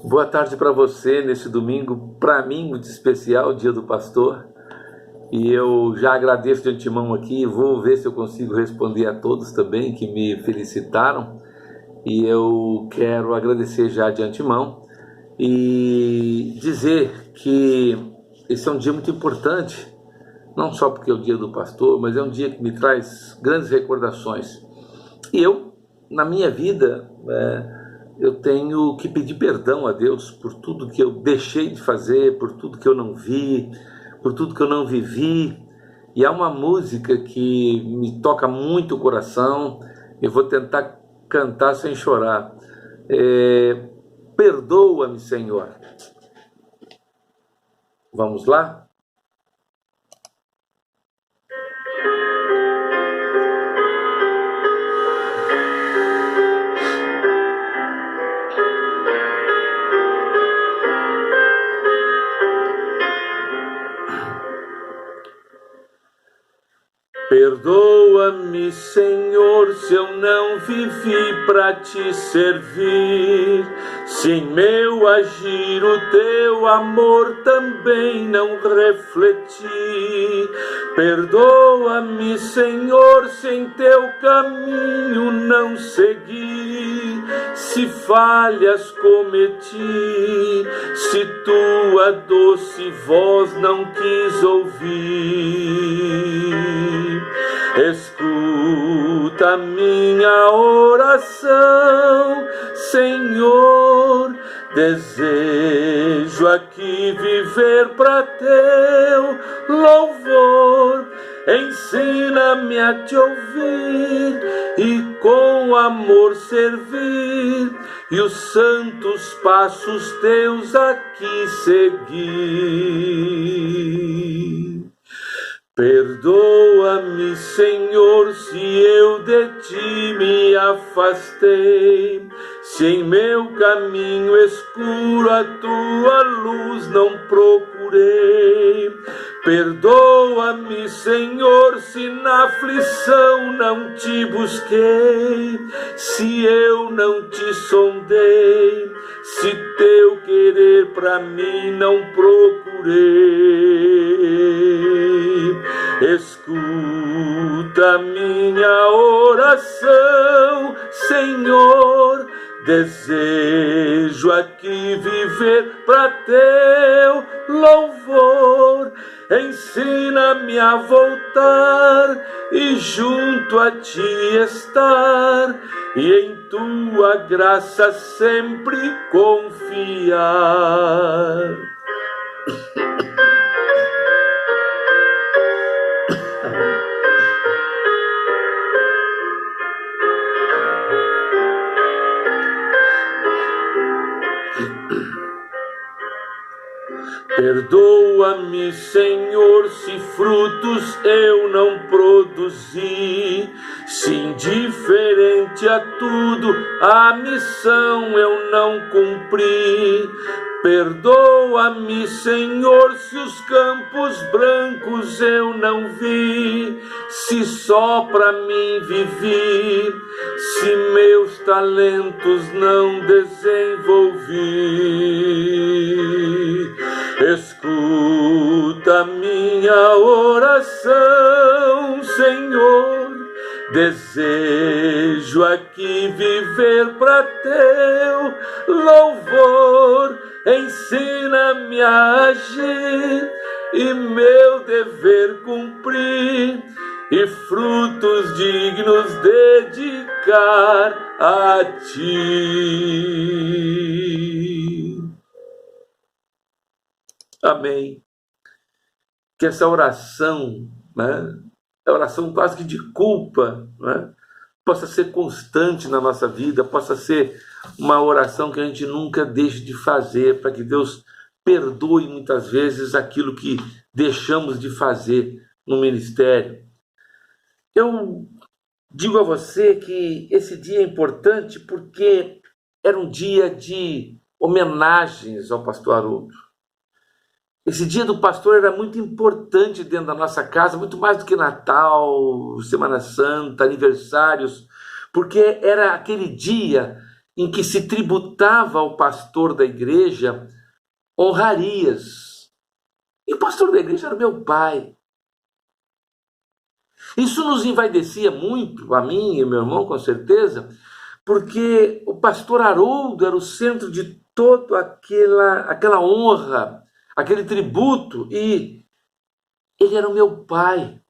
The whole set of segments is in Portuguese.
Boa tarde para você nesse domingo, para mim muito especial, Dia do Pastor. E eu já agradeço de antemão aqui, vou ver se eu consigo responder a todos também que me felicitaram. E eu quero agradecer já de antemão e dizer que esse é um dia muito importante, não só porque é o Dia do Pastor, mas é um dia que me traz grandes recordações. E eu, na minha vida, eu tenho que pedir perdão a Deus por tudo que eu deixei de fazer, por tudo que eu não vi, por tudo que eu não vivi. E há uma música que me toca muito o coração, eu vou tentar cantar sem chorar. Perdoa-me, Senhor. Vamos lá? Perdoa-me, Senhor, se eu não vivi para te servir, se em meu agir o teu amor também não refleti. Perdoa-me, Senhor, se em teu caminho não segui, se falhas cometi, se tua doce voz não quis ouvir. Escuta minha oração, Senhor, desejo aqui viver para teu louvor. Ensina-me a te ouvir e com amor servir, e os santos passos teus aqui seguir. Perdoa-me, Senhor, se eu de ti me afastei, se em meu caminho escuro a tua luz não procurei. Perdoa-me, Senhor, se na aflição não te busquei, se eu não te sondei, se teu querer para mim não procurei. Escuta minha oração, Senhor, desejo aqui viver para teu louvor. Ensina-me a voltar e junto a ti estar, e em tua graça sempre confiar. Perdoa-me, Senhor, se frutos eu não produzi, se indiferente a tudo a missão eu não cumpri. Perdoa-me, Senhor, se os campos brancos eu não vi, se só para mim vivi, se meus talentos não desenvolvi. Escuta minha oração, Senhor, desejo aqui viver para teu louvor. Ensina-me a agir e meu dever cumprir, e frutos dignos dedicar a ti. Amém. Que essa oração, é oração quase que de culpa, possa ser constante na nossa vida, possa ser uma oração que a gente nunca deixe de fazer, para que Deus perdoe muitas vezes aquilo que deixamos de fazer no ministério. Eu digo a você que esse dia é importante porque era um dia de homenagens ao pastor Haroldo. Esse dia do pastor era muito importante dentro da nossa casa, muito mais do que Natal, Semana Santa, aniversários, porque era aquele dia em que se tributava ao pastor da igreja honrarias. E o pastor da igreja era meu pai. Isso nos envaidecia muito, a mim e meu irmão, com certeza, porque o pastor Haroldo era o centro de toda aquela honra, aquele tributo, e ele era o meu pai.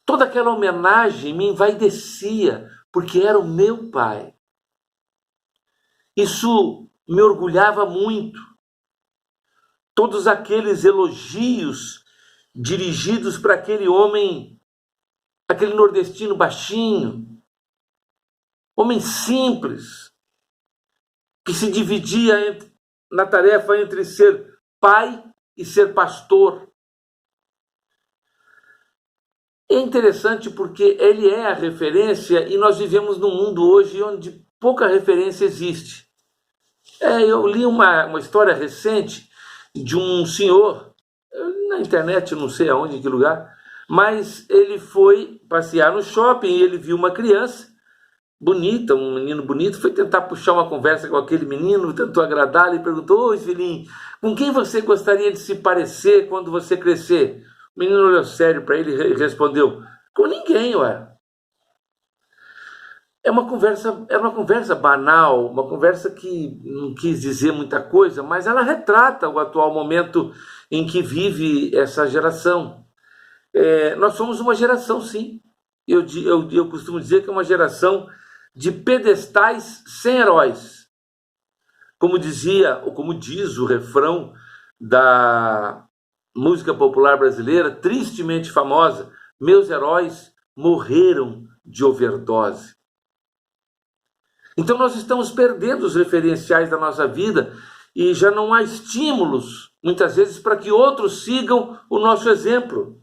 Toda aquela homenagem me envaidecia, porque era o meu pai. Isso me orgulhava muito. Todos aqueles elogios dirigidos para aquele homem, aquele nordestino baixinho, homem simples, que se dividia na tarefa entre ser pai e ser pastor. É interessante porque ele é a referência e nós vivemos num mundo hoje onde pouca referência existe. Eu li uma história recente de um senhor, na internet, não sei aonde, em que lugar, mas ele foi passear no shopping e ele viu uma criança bonita, um menino bonito, foi tentar puxar uma conversa com aquele menino, tentou agradá-lo e perguntou: "Oi, filhinho, com quem você gostaria de se parecer quando você crescer?" O menino olhou sério para ele e respondeu: "Com ninguém, ué." Era uma conversa banal, uma conversa que não quis dizer muita coisa, mas ela retrata o atual momento em que vive essa geração. Nós somos uma geração, sim. Eu costumo dizer que é uma geração de pedestais sem heróis. Como dizia, ou como diz o refrão da música popular brasileira, tristemente famosa: "Meus heróis morreram de overdose." Então nós estamos perdendo os referenciais da nossa vida e já não há estímulos, muitas vezes, para que outros sigam o nosso exemplo.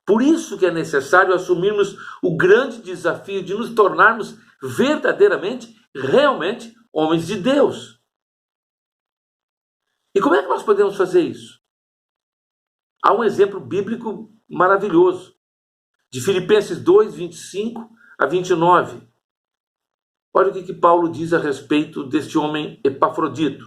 Por isso que é necessário assumirmos o grande desafio de nos tornarmos verdadeiramente, realmente, homens de Deus. E como é que nós podemos fazer isso? Há um exemplo bíblico maravilhoso, de Filipenses 2, 25 a 29. Olha o que Paulo diz a respeito deste homem Epafrodito.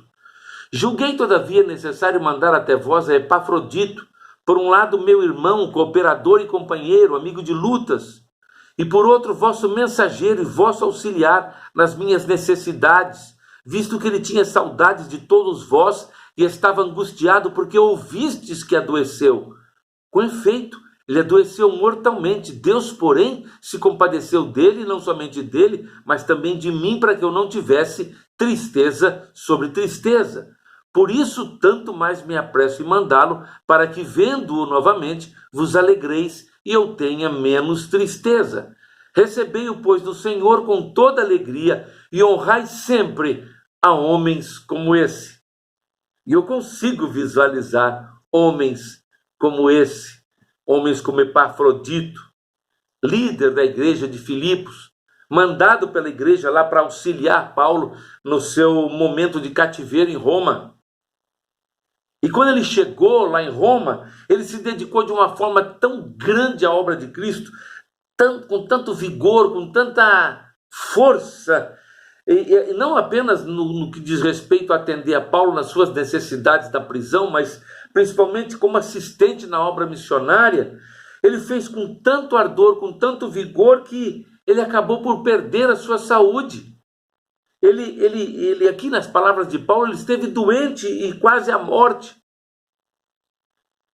"Julguei, todavia, necessário mandar até vós a Epafrodito, por um lado meu irmão, cooperador e companheiro, amigo de lutas, e por outro vosso mensageiro e vosso auxiliar nas minhas necessidades, visto que ele tinha saudades de todos vós e estava angustiado porque ouvistes que adoeceu. Com efeito, ele adoeceu mortalmente. Deus, porém, se compadeceu dele, não somente dele, mas também de mim, para que eu não tivesse tristeza sobre tristeza. Por isso, tanto mais me apresso em mandá-lo, para que, vendo-o novamente, vos alegreis e eu tenha menos tristeza. Recebei-o, pois, do Senhor com toda alegria e honrai sempre a homens como esse." E eu consigo visualizar homens como esse, homens como Epafrodito, líder da igreja de Filipos, mandado pela igreja lá para auxiliar Paulo no seu momento de cativeiro em Roma. E quando ele chegou lá em Roma, ele se dedicou de uma forma tão grande à obra de Cristo, com tanto vigor, com tanta força, e não apenas no que diz respeito a atender a Paulo nas suas necessidades da prisão, mas principalmente como assistente na obra missionária. Ele fez com tanto ardor, com tanto vigor, que ele acabou por perder a sua saúde. Ele aqui nas palavras de Paulo, ele esteve doente e quase à morte.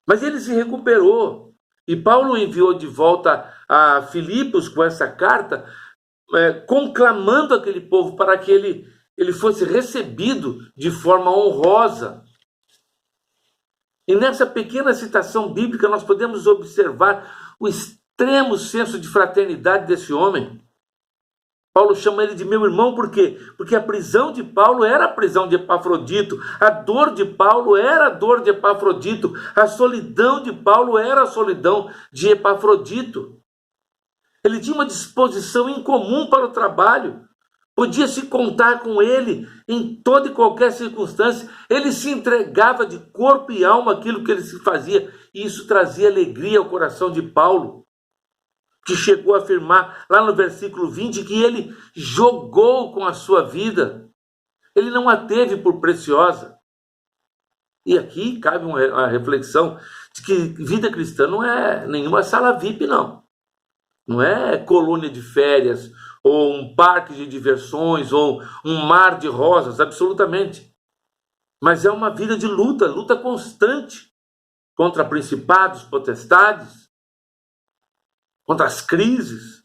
Mas ele se recuperou. E Paulo enviou de volta a Filipos com essa carta, conclamando aquele povo para que ele fosse recebido de forma honrosa. E nessa pequena citação bíblica nós podemos observar o extremo senso de fraternidade desse homem. Paulo chama ele de meu irmão, por quê? Porque a prisão de Paulo era a prisão de Epafrodito, a dor de Paulo era a dor de Epafrodito, a solidão de Paulo era a solidão de Epafrodito. Ele tinha uma disposição incomum para o trabalho, podia se contar com ele em toda e qualquer circunstância, ele se entregava de corpo e alma àquilo que ele se fazia, e isso trazia alegria ao coração de Paulo. que chegou a afirmar lá no versículo 20 que ele jogou com a sua vida. Ele não a teve por preciosa. E aqui cabe uma reflexão de que vida cristã não é nenhuma sala VIP, não. Não é colônia de férias, ou um parque de diversões, ou um mar de rosas, absolutamente. Mas é uma vida de luta, luta constante contra principados, potestades, contra as crises.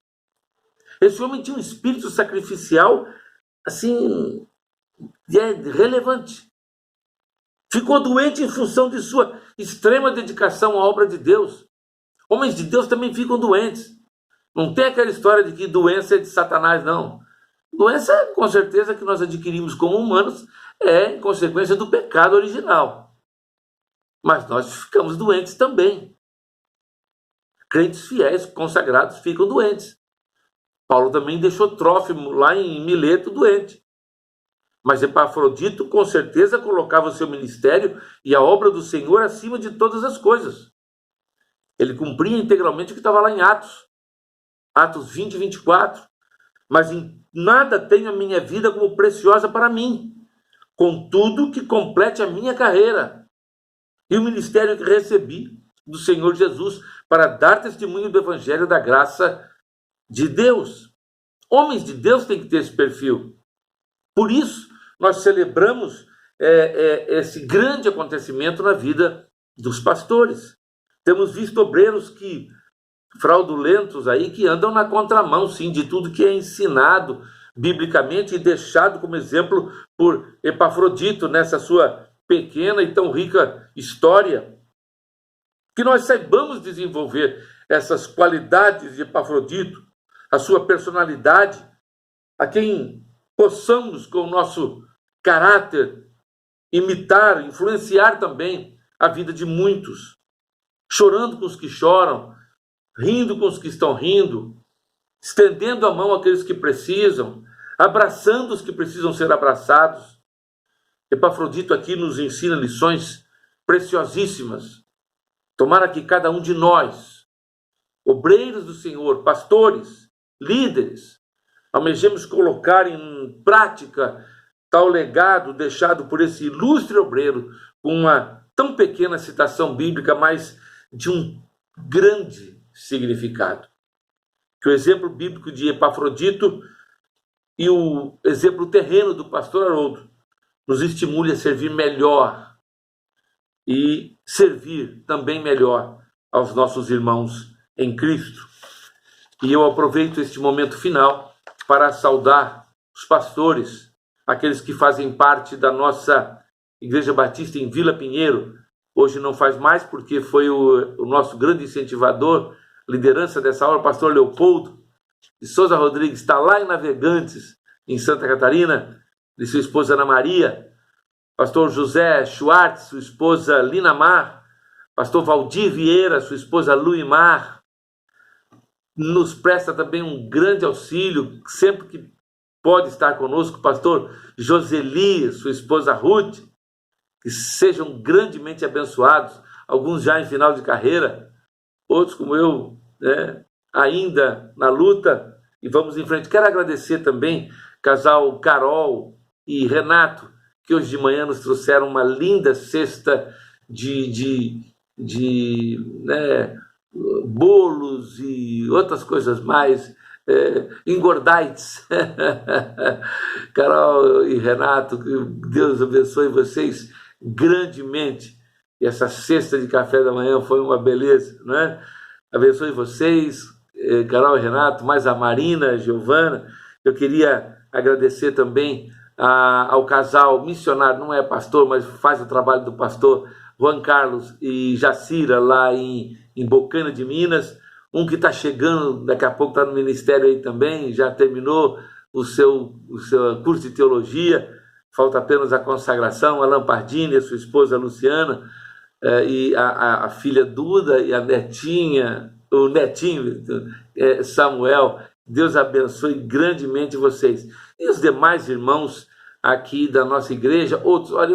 Esse homem tinha um espírito sacrificial, assim, relevante. Ficou doente em função de sua extrema dedicação à obra de Deus. Homens de Deus também ficam doentes. Não tem aquela história de que doença é de Satanás, não. Doença, com certeza, que nós adquirimos como humanos é em consequência do pecado original. Mas nós ficamos doentes também. Crentes fiéis, consagrados, ficam doentes. Paulo também deixou Trófimo lá em Mileto doente. Mas Epafrodito, com certeza, colocava o seu ministério e a obra do Senhor acima de todas as coisas. Ele cumpria integralmente o que estava lá em Atos. Atos 20 e 24. Mas em nada tenho a minha vida como preciosa para mim, contudo que complete a minha carreira e o ministério que recebi do Senhor Jesus para dar testemunho do Evangelho da graça de Deus. Homens de Deus têm que ter esse perfil. Por isso, nós celebramos esse grande acontecimento na vida dos pastores. Temos visto obreiros fraudulentos aí, que andam na contramão, sim, de tudo que é ensinado biblicamente e deixado como exemplo por Epafrodito nessa sua pequena e tão rica história. Que nós saibamos desenvolver essas qualidades de Epafrodito, a sua personalidade, a quem possamos, com o nosso caráter, imitar, influenciar também a vida de muitos, chorando com os que choram, rindo com os que estão rindo, estendendo a mão àqueles que precisam, abraçando os que precisam ser abraçados. Epafrodito aqui nos ensina lições preciosíssimas. Tomara que cada um de nós, obreiros do Senhor, pastores, líderes, almejemos colocar em prática tal legado deixado por esse ilustre obreiro, com uma tão pequena citação bíblica, mas de um grande significado. Que o exemplo bíblico de Epafrodito e o exemplo terreno do pastor Haroldo nos estimule a servir melhor e servir também melhor aos nossos irmãos em Cristo. E eu aproveito este momento final para saudar os pastores, aqueles que fazem parte da nossa Igreja Batista em Vila Pinheiro. Hoje não faz mais, porque foi o nosso grande incentivador, liderança dessa aula, o pastor Leopoldo de Souza Rodrigues, está lá em Navegantes, em Santa Catarina, de sua esposa Ana Maria, pastor José Schwartz, sua esposa Lina Mar, pastor Valdir Vieira, sua esposa Luimar, nos presta também um grande auxílio, sempre que pode estar conosco, o pastor Joseli, sua esposa Ruth, que sejam grandemente abençoados, alguns já em final de carreira, outros como eu, ainda na luta, e vamos em frente. Quero agradecer também casal Carol e Renato, que hoje de manhã nos trouxeram uma linda cesta de bolos e outras coisas mais, engordaites. Carol e Renato, que Deus abençoe vocês grandemente. E essa cesta de café da manhã foi uma beleza, não é? Abençoe vocês, Carol e Renato, mais a Marina, a Giovana. Eu queria agradecer também ao casal missionário, não é pastor, mas faz o trabalho do pastor Juan Carlos e Jacira, lá em Bocana de Minas. Um que está chegando, daqui a pouco está no ministério aí também, já terminou o seu curso de teologia, falta apenas a consagração. A Lampardini, a sua esposa Luciana, e a filha Duda e a netinha, o netinho Samuel. Deus abençoe grandemente vocês. E os demais irmãos aqui da nossa igreja, outros, olha,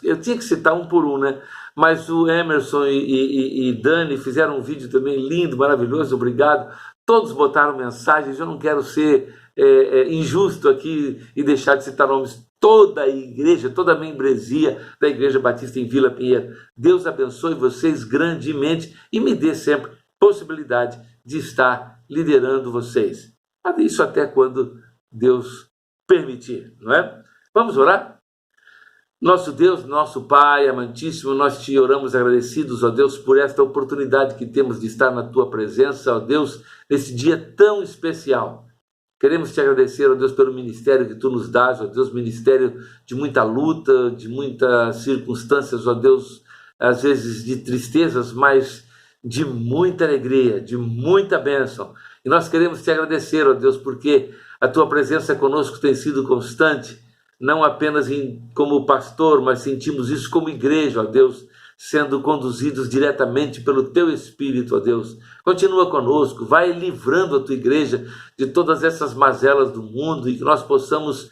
eu tinha que citar um por um, né? Mas o Emerson e Dani fizeram um vídeo também lindo, maravilhoso, obrigado. Todos botaram mensagens, eu não quero ser injusto aqui e deixar de citar nomes. Toda a igreja, toda a membresia da Igreja Batista em Vila Pinheiro. Deus abençoe vocês grandemente e me dê sempre possibilidade de estar liderando vocês. Isso até quando Deus permitir, não é? Vamos orar? Nosso Deus, nosso Pai amantíssimo, nós te oramos agradecidos, ó Deus, por esta oportunidade que temos de estar na tua presença, ó Deus, nesse dia tão especial. Queremos te agradecer, ó Deus, pelo ministério que tu nos dás, ó Deus, ministério de muita luta, de muitas circunstâncias, ó Deus, às vezes de tristezas, mas de muita alegria, de muita bênção. E nós queremos te agradecer, ó Deus, porque a tua presença conosco tem sido constante, não apenas como pastor, mas sentimos isso como igreja, ó Deus, sendo conduzidos diretamente pelo teu Espírito, ó Deus. Continua conosco, vai livrando a tua igreja de todas essas mazelas do mundo e que nós possamos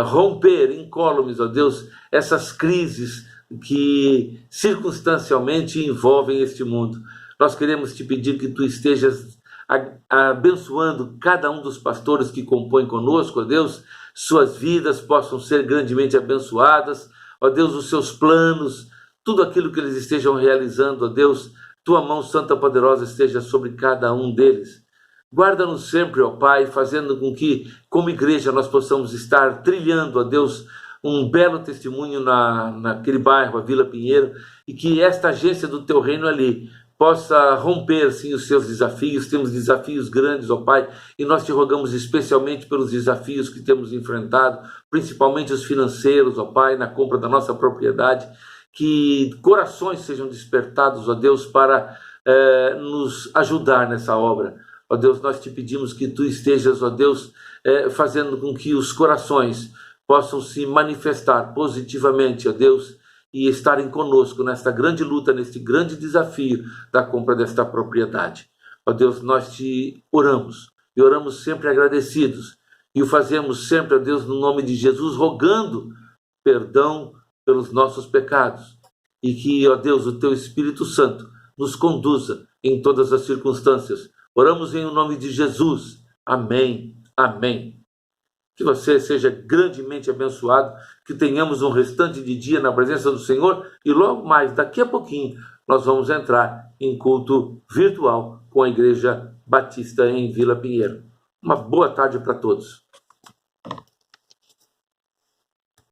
romper incólumes, ó Deus, essas crises que circunstancialmente envolvem este mundo. Nós queremos te pedir que tu estejas abençoando cada um dos pastores que compõem conosco, ó Deus, suas vidas possam ser grandemente abençoadas, ó Deus, os seus planos, tudo aquilo que eles estejam realizando, ó Deus, tua mão santa poderosa esteja sobre cada um deles. Guarda-nos sempre, ó Pai, fazendo com que, como igreja, nós possamos estar trilhando, ó Deus, um belo testemunho naquele bairro, a Vila Pinheiro, e que esta agência do teu reino ali possa romper, sim, os seus desafios. Temos desafios grandes, ó Pai, e nós te rogamos especialmente pelos desafios que temos enfrentado, principalmente os financeiros, ó Pai, na compra da nossa propriedade, que corações sejam despertados, ó Deus, para nos ajudar nessa obra. Ó Deus, nós te pedimos que tu estejas, ó Deus, fazendo com que os corações possam se manifestar positivamente, ó Deus, e estarem conosco nesta grande luta, neste grande desafio da compra desta propriedade. Ó Deus, nós te oramos, e oramos sempre agradecidos, e o fazemos sempre, ó Deus, no nome de Jesus, rogando perdão pelos nossos pecados, e que, ó Deus, o teu Espírito Santo nos conduza em todas as circunstâncias. Oramos em nome de Jesus. Amém. Amém. Que você seja grandemente abençoado, que tenhamos um restante de dia na presença do Senhor e logo mais, daqui a pouquinho, nós vamos entrar em culto virtual com a Igreja Batista em Vila Pinheiro. Uma boa tarde para todos.